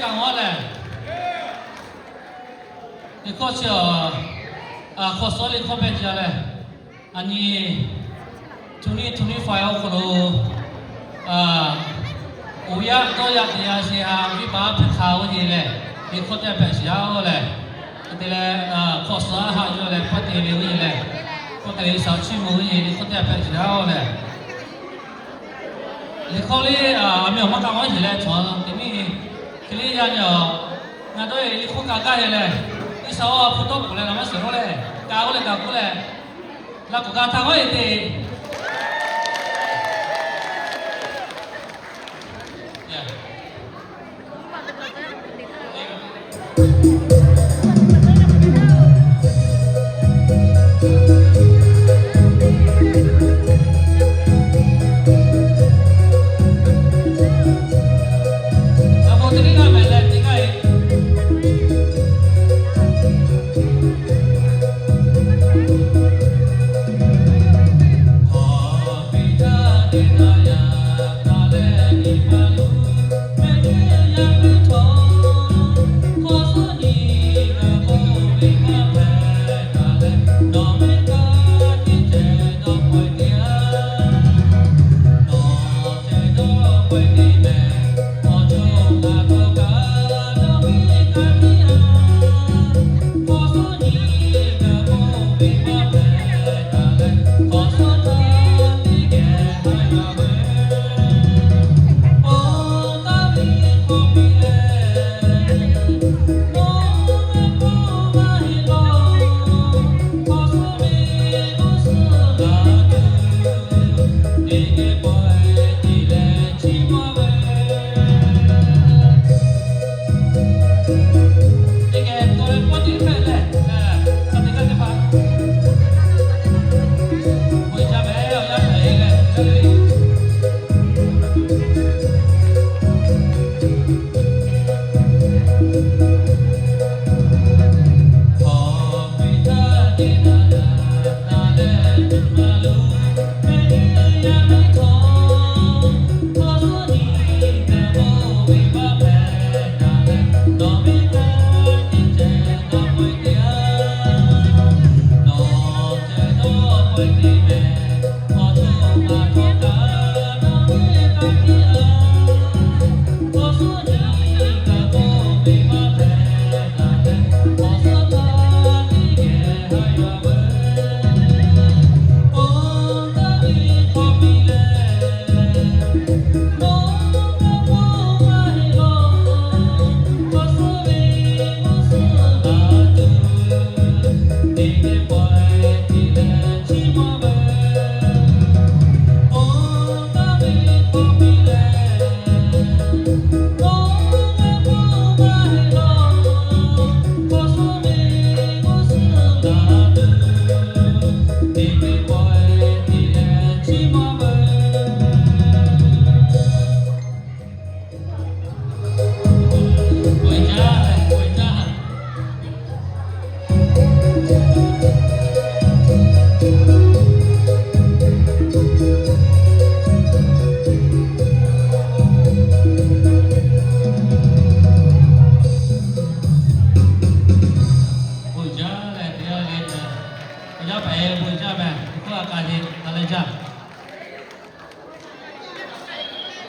กังวลเลยนี่ก็เชื่อขอสอนเลยข้อเป็นจะเลยอันนี้ทุนี้ไฟเอาคนดูอุยะก็อยากจะเสียวิบากเป็นข่าวนี่เลยนี่คนจะเป็นเสียเอาเลยแต่เลยขอสอนหาอยู่เลยพัฒนาเรื่องนี้เลยพัฒนาสาวชิมูนี่คนจะเป็นเสียเอาเลยนี่เขาเลยไม่ออกมากังวลเลยชวนที่นี่ที่นี่ยันอยู่งานด้วยนี่คนกล้าเลยนี่สาวพูดต้องกูเลยนะมันเสียเลยกล้ากูเลยแล้วกูกล้าทำไว้ดี Hare